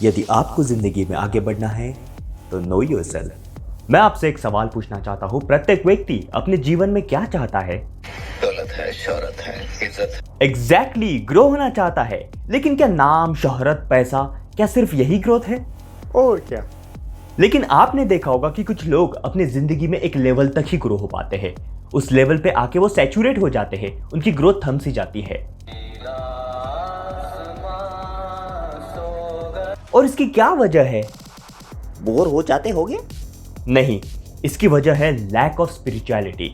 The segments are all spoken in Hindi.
यदि आपको जिंदगी में आगे बढ़ना है तो नो योरसेल्फ। मैं आपसे एक सवाल पूछना चाहता हूँ, प्रत्येक व्यक्ति अपने जीवन में क्या चाहता है? दौलत है, शोहरत है, इज्जत। एग्जैक्टली, ग्रो होना चाहता है। लेकिन क्या नाम, शोहरत, पैसा, क्या सिर्फ यही ग्रोथ है? और क्या? लेकिन आपने देखा होगा कि कुछ लोग अपने जिंदगी में एक लेवल तक ही ग्रो हो पाते हैं। उस लेवल पे आके वो सैचुरेट हो जाते हैं, उनकी ग्रोथ थम सी जाती है। और इसकी क्या वजह है? बोर हो जाते होगे? नहीं, इसकी वजह है लैक ऑफ स्पिरिचुअलिटी।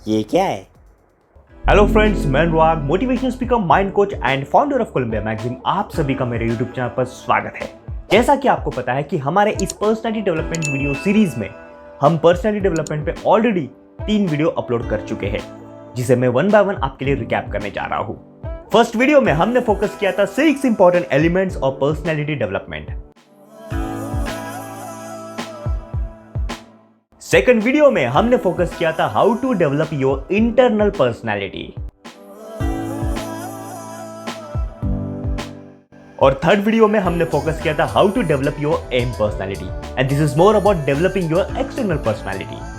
ये क्या है? हेलो फ्रेंड्स, मैं Anurag, motivational speaker, mind coach and founder of Columbia magazine. आप सभी का मेरे यूट्यूब चैनल पर स्वागत है। जैसा कि आपको पता है कि हमारे इस पर्सनैलिटी डेवलपमेंट वीडियो सीरीज में हम पर्सनैलिटी डेवलपमेंट पे ऑलरेडी 3 वीडियो अपलोड कर चुके हैं, जिसे मैं वन बाय वन आपके लिए रिकैप करने जा रहा हूँ। फर्स्ट वीडियो में हमने फोकस किया था 6 important elements of personality development. Second video में हमने फोकस किया था how to develop your internal personality. और थर्ड वीडियो में हमने फोकस किया था how to develop your um personality, and this is more about developing your external personality.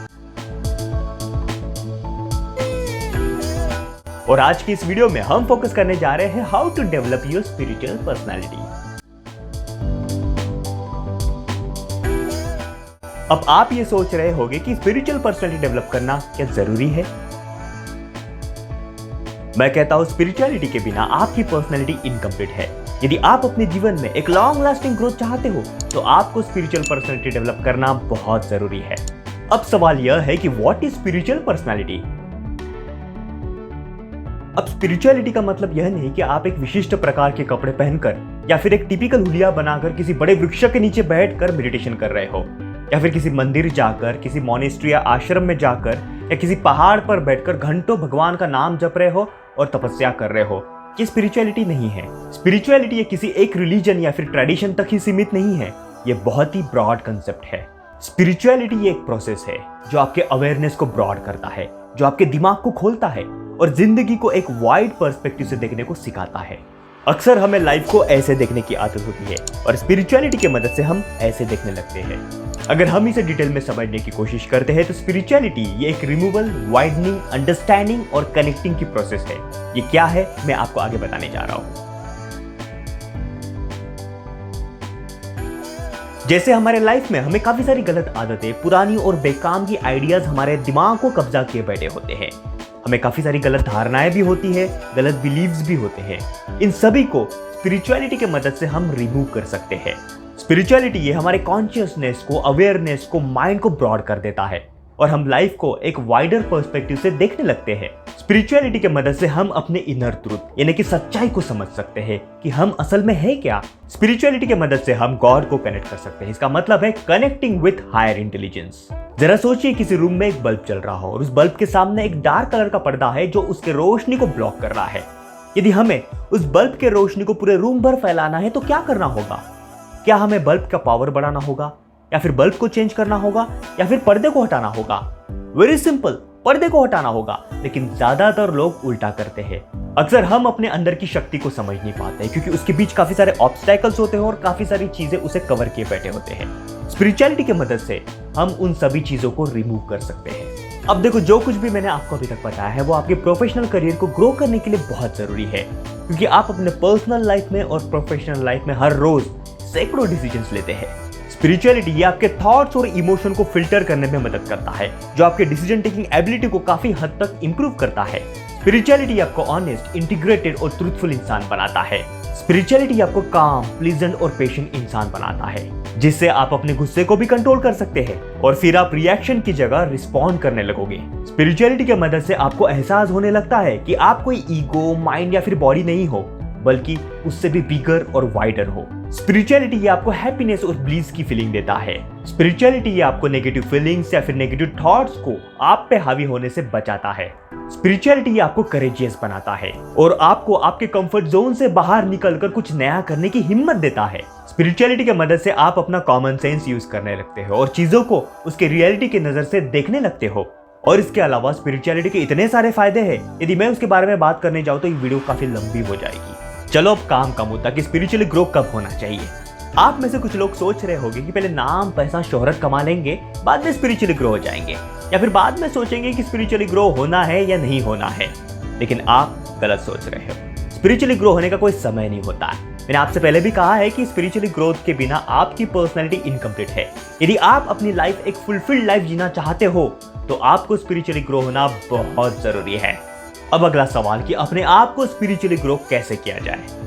और आज की इस वीडियो में हम फोकस करने जा रहे हैं how to develop your spiritual personality. अब आप ये सोच रहे होंगे कि स्पिरिचुअल पर्सनैलिटी डेवलप करना क्या जरूरी है? मैं कहता हूं स्पिरिचुअलिटी के बिना आपकी पर्सनैलिटी इनकम्प्लीट है। यदि आप अपने जीवन में एक लॉन्ग लास्टिंग ग्रोथ चाहते हो तो आपको स्पिरिचुअल पर्सनैलिटी डेवलप करना बहुत जरूरी है। अब सवाल यह है कि व्हाट इज स्पिरिचुअल पर्सनैलिटी? अब स्पिरिचुअलिटी का मतलब यह नहीं कि आप एक विशिष्ट प्रकार के कपड़े पहनकर या फिर एक टिपिकल हुलिया बनाकर किसी बड़े वृक्ष के नीचे बैठकर मेडिटेशन कर रहे हो, या फिर किसी मंदिर जाकर, किसी मोनेस्ट्री या आश्रम में जाकर, या किसी पहाड़ पर बैठकर घंटों भगवान का नाम जप रहे हो और तपस्या कर रहे हो। ये स्पिरिचुअलिटी नहीं है। स्पिरिचुअलिटी ये किसी एक रिलीजन या फिर ट्रेडिशन तक ही सीमित नहीं है। ये बहुत ही ब्रॉड कंसेप्ट है। स्पिरिचुअलिटी ये एक प्रोसेस है जो आपके अवेयरनेस को ब्रॉड करता है, जो आपके दिमाग को खोलता है और जिंदगी को एक वाइड पर्सपेक्टिव से देखने को सिखाता है। अक्सर हमें लाइफ को ऐसे देखने की आदत होती है और स्पिरिचुअलिटी की मदद से हम ऐसे देखने लगते हैं। अगर हम इसे डिटेल में समझने की कोशिश करते हैं तो स्पिरिचुअलिटी ये एक रिमूवल, वाइडनिंग, अंडरस्टैंडिंग और कनेक्टिंग की प्रोसेस है। ये क्या है मैं आपको आगे बताने जा रहा हूं। जैसे हमारे लाइफ में हमें काफी सारी गलत आदतें, पुरानी और बेकाम की आइडियाज हमारे दिमाग को कब्जा किए बैठे होते हैं। हमें काफी सारी गलत धारणाएं भी होती है, गलत बिलीव्स भी होते हैं। इन सभी को स्पिरिचुअलिटी की मदद से हम रिमूव कर सकते हैं। स्पिरिचुअलिटी ये हमारे कॉन्शियसनेस को, अवेयरनेस को, माइंड को ब्रॉड कर देता है और हम लाइफ को एक वाइडर पर्सपेक्टिव से देखने लगते हैं। स्पिरिचुअलिटी की मदद से हम अपने इनर ट्रूथ यानी कि सच्चाई को समझ सकते हैं कि हम असल में है क्या। स्पिरिचुअलिटी की मदद से हम गॉड को कनेक्ट कर सकते हैं। इसका मतलब है कनेक्टिंग विथ हायर इंटेलिजेंस। जरा सोचिए, किसी रूम में एक बल्ब चल रहा हो और उस बल्ब के सामने एक डार्क कलर का पर्दा है जो उसके रोशनी को ब्लॉक कर रहा है। यदि हमें उस बल्ब के रोशनी को पूरे रूम भर फैलाना है तो क्या करना होगा? क्या हमें बल्ब का पावर बढ़ाना होगा, या फिर बल्ब को चेंज करना होगा, या फिर पर्दे को हटाना होगा? वेरी सिंपल, पर्दे को हटाना होगा। लेकिन ज्यादातर लोग उल्टा करते हैं। अक्सर हम अपने अंदर की शक्ति को समझ नहीं पाते क्योंकि उसके बीच काफी सारे ऑब्स्टैकल्स होते हैं और काफी सारी चीजें उसे कवर किए बैठे होते हैं। स्पिरिचुअलिटी की मदद से हम उन सभी चीजों को रिमूव कर सकते हैं। अब देखो, जो कुछ भी मैंने आपको अभी तक बताया है वो आपके प्रोफेशनल करियर को ग्रो करने के लिए बहुत जरूरी है, क्योंकि आप अपने पर्सनल लाइफ में और प्रोफेशनल लाइफ में हर रोज सैकड़ों डिसीजंस लेते हैं। स्पिरिचुअलिटी ये आपके थॉट्स और इमोशन को फिल्टर करने में मदद करता है, जो आपके डिसीजन टेकिंग एबिलिटी को काफी हद तक इंप्रूव करता है। स्पिरिचुअलिटी आपको ऑनेस्ट, इंटीग्रेटेड और ट्रूथफुल इंसान बनाता है। स्पिरिचुअलिटी आपको काम, प्लीजेंट और पेशेंट इंसान बनाता है, जिससे आप अपने गुस्से को भी कंट्रोल कर सकते हैं और फिर आप रिएक्शन की जगह रिस्पॉन्ड करने लगोगे। स्पिरिचुअलिटी की मदद से आपको एहसास होने लगता है कि आप कोई ईगो, माइंड या फिर बॉडी नहीं हो, बल्कि उससे भी बिगर और वाइडर हो। स्पिरिचुअलिटी ये आपको हैप्पीनेस और ब्लीस की फीलिंग देता है। स्पिरिचुअलिटी ये आपको नेगेटिव फीलिंग्स या फिर नेगेटिव थॉट्स को आप पे हावी होने से बचाता है। स्पिरिचुअलिटी ये आपको करेजियस बनाता है और आपको आपके कंफर्ट जोन से बाहर निकलकर कुछ नया करने की हिम्मत देता है। स्पिरिचुअलिटी की मदद से आप अपना कॉमन सेंस यूज करने लगते हो और चीजों को उसके रियलिटी की नजर से देखने लगते हो। और इसके अलावा स्पिरिचुअलिटी के इतने सारे फायदे हैं, यदि मैं उसके बारे में बात करने जाऊं तो ये वीडियो काफी लंबी हो जाएगी। चलो अब काम का मुद्दा कि स्पिरिचुअली ग्रो कब होना चाहिए। आप में से कुछ लोग सोच रहे होंगे कि पहले नाम, पैसा, शोहरत कमा लेंगे, बाद में स्पिरिचुअली ग्रो हो जाएंगे, या फिर बाद में सोचेंगे कि स्पिरिचुअली ग्रो होना है या नहीं होना है। लेकिन आप गलत सोच रहे हो। स्पिरिचुअली ग्रो होने का कोई समय नहीं होता है। मैंने आपसे पहले भी कहा है कि स्पिरिचुअली ग्रोथ के बिना आपकी पर्सनैलिटी इनकम्प्लीट है। यदि आप अपनी लाइफ एक फुलफिल्ड लाइफ जीना चाहते हो तो आपको स्पिरिचुअली ग्रो होना बहुत जरूरी है। अब अगला सवाल कि अपने आप को स्पिरिचुअली ग्रो कैसे किया जाए।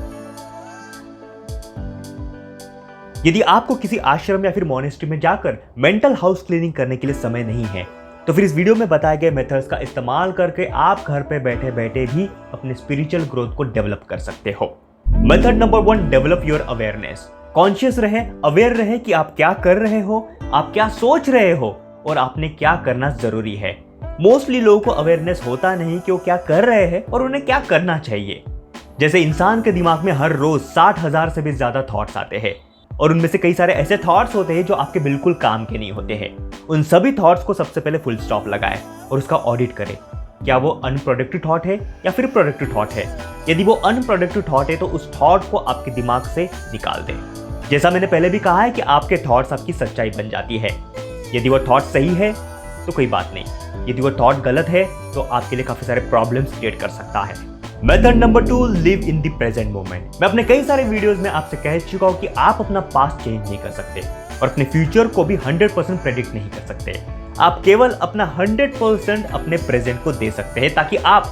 यदि आपको किसी आश्रम या फिर मोनेस्ट्री में जाकर मेंटल हाउस क्लीनिंग करने के लिए समय नहीं है तो फिर इस वीडियो में बताए गए मेथड्स का इस्तेमाल करके आप घर पे बैठे बैठे भी अपने स्पिरिचुअल ग्रोथ को डेवलप कर सकते हो। Method number 1, develop your awareness. Conscious रहे, अवेयर रहे कि आप क्या कर रहे हो, आप क्या सोच रहे हो और आपने क्या करना जरूरी है। मोस्टली लोगों को अवेयरनेस होता नहीं कि वो क्या कर रहे हैं और उन्हें क्या करना चाहिए। जैसे इंसान के दिमाग में हर रोज 60,000 से भी ज्यादा थॉट्स आते हैं और उनमें से कई सारे ऐसे थॉट्स होते हैं जो आपके बिल्कुल काम के नहीं होते हैं। उन सभी थॉट्स को सबसे पहले फुल स्टॉप लगाएं और उसका ऑडिट करें। क्या वो अनप्रोडक्टिव थॉट है या फिर प्रोडक्टिव थॉट है? यदि वो अनप्रोडक्टिव थॉट है तो उस थॉट को आपके दिमाग से निकाल दें। जैसा मैंने पहले भी कहा है कि आपके थॉट्स आपकी सच्चाई बन जाती है। यदि वो थॉट सही है तो कोई बात नहीं, यदि वो थॉट गलत है तो आपके लिए काफी सारे प्रॉब्लम्स क्रिएट कर सकता है। Method number 2, live in the present moment. मैं अपने कई सारे वीडियोस में आपसे कह चुका हूं कि आप अपना पास्ट चेंज नहीं कर सकते और अपने फ्यूचर को भी 100% प्रेडिक्ट नहीं कर सकते। आप केवल अपना 100% अपने प्रेजेंट को दे सकते हैं ताकि आप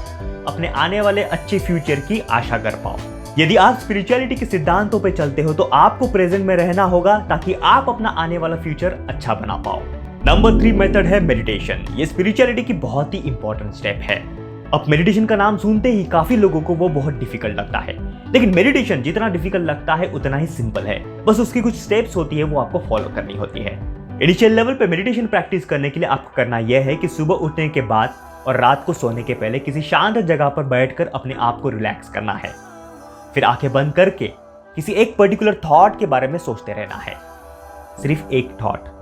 अपने आने वाले अच्छे फ्यूचर की आशा कर पाओ। यदि आप स्पिरिचुअलिटी के सिद्धांतों पे चलते हो तो आपको प्रेजेंट में रहना होगा ताकि आप अपना आने वाला फ्यूचर अच्छा बना पाओ। नंबर 3 मेथड है मेडिटेशन। ये स्पिरिचुअलिटी की बहुत ही इंपॉर्टेंट स्टेप है। अब मेडिटेशन का नाम सुनते ही काफी लोगों को वो बहुत डिफिकल्ट लगता है, लेकिन मेडिटेशन जितना डिफिकल्ट लगता है उतना ही सिंपल है। बस उसकी कुछ स्टेप्स होती है वो आपको फॉलो करनी होती है। इनिशियल लेवल पे मेडिटेशन प्रैक्टिस करने के लिए आपको करना यह है कि सुबह उठने के बाद और रात को सोने के पहले किसी शांत जगह पर बैठकर अपने आप को रिलैक्स करना है। फिर आंखें बंद करके किसी एक पर्टिकुलर थॉट के बारे में सोचते रहना है, सिर्फ एक थॉट।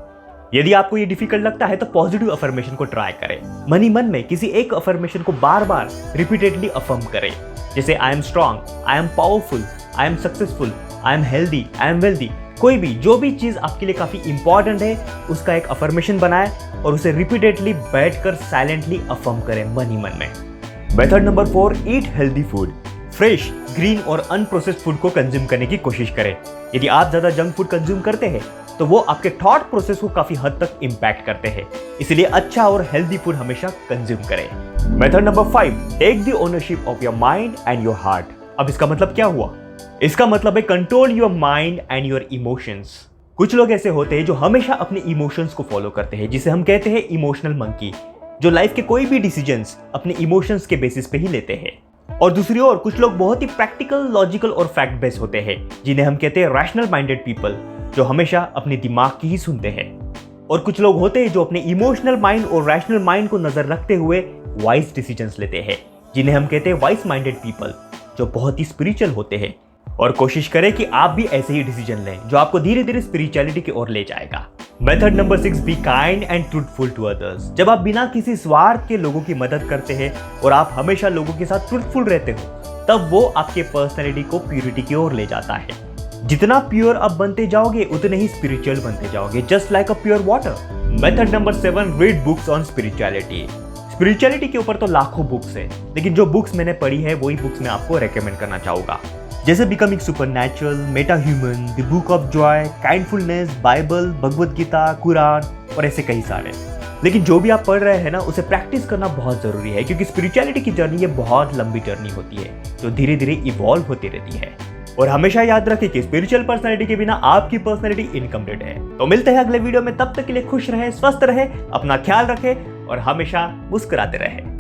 यदि आपको ये डिफिकल्ट लगता है तो पॉजिटिव अफर्मेशन को ट्राई करें। मन ही मन में किसी एक अफर्मेशन को बार बार रिपीटेडली अफर्म करें, जैसे I am strong, I am powerful, I am successful, I am healthy, I am wealthy. कोई भी जो भी चीज आपके लिए काफी इंपॉर्टेंट है उसका एक अफर्मेशन बनाएं और उसे रिपीटेडली बैठकर साइलेंटली अफर्म करें मन ही मन में। Method number 4, eat healthy food. Fresh, green और अनप्रोसेस्ड फूड को कंज्यूम करने की कोशिश करें। यदि आप ज्यादा जंक फूड कंज्यूम करते हैं तो वो आपके थॉट प्रोसेस को काफी हद तक इंपैक्ट करते हैं, इसलिए अच्छा और हेल्दी फूड हमेशा कंज्यूम करें। Method number 5, take the ownership of your mind and your heart. अब इसका मतलब क्या हुआ? इसका मतलब है control your mind and your emotions. कुछ लोग ऐसे होते हैं जो हमेशा अपने इमोशंस को फॉलो करते हैं, जिसे हम कहते हैं इमोशनल मंकी, जो लाइफ के कोई भी डिसीजंस अपने इमोशंस के बेसिस पे ही लेते हैं। और दूसरी ओर कुछ लोग बहुत ही प्रैक्टिकल, लॉजिकल और फैक्ट बेस्ड होते हैं, जिन्हें हम कहते हैं रैशनल माइंडेड पीपल, जो हमेशा अपने दिमाग की ही सुनते हैं। और कुछ लोग होते हैं जो अपने इमोशनल माइंड और रैशनल माइंड को नजर रखते हुए वाइज डिसीजंस लेते हैं, जिन्हें हम कहते हैं वाइज माइंडेड पीपल, जो बहुत ही स्पिरिचुअल होते हैं। और कोशिश करें कि आप भी ऐसे ही डिसीजन लें जो आपको धीरे धीरे स्पिरिचुअलिटी की ओर ले जाएगा। Method number 6, be kind and truthful to others. जब आप बिना किसी स्वार्थ के लोगों की मदद करते हैं और आप हमेशा लोगों के साथ ट्रूथफुल रहते हो, तब वो आपके पर्सनैलिटी को प्योरिटी की ओर ले जाता है। जितना प्योर आप बनते जाओगे उतने ही स्पिरिचुअल बनते जाओगे, just like a pure water. Method number 7, read books on spirituality. Spirituality के ऊपर तो लाखों बुक्स है, लेकिन जो बुक्स मैंने पढ़ी है वही बुक्स मैं आपको रेकमेंड करना चाहूंगा, जैसे becoming supernatural, meta human, the book of joy, kindfulness, Bible, Bhagavad Gita, Quran और ऐसे कई सारे। लेकिन जो भी आप पढ़ रहे हैं ना, उसे प्रैक्टिस करना बहुत जरूरी है, क्योंकि स्पिरिचुअलिटी की जर्नी ये बहुत लंबी जर्नी होती है जो धीरे धीरे इवॉल्व होती रहती है। और हमेशा याद रखें कि स्पिरिचुअल पर्सनैलिटी के बिना आपकी पर्सनैलिटी इनकम्प्लीट है। तो मिलते हैं अगले वीडियो में, तब तक के लिए खुश रहे, स्वस्थ रहे, अपना ख्याल रखें और हमेशा मुस्कुराते रहे।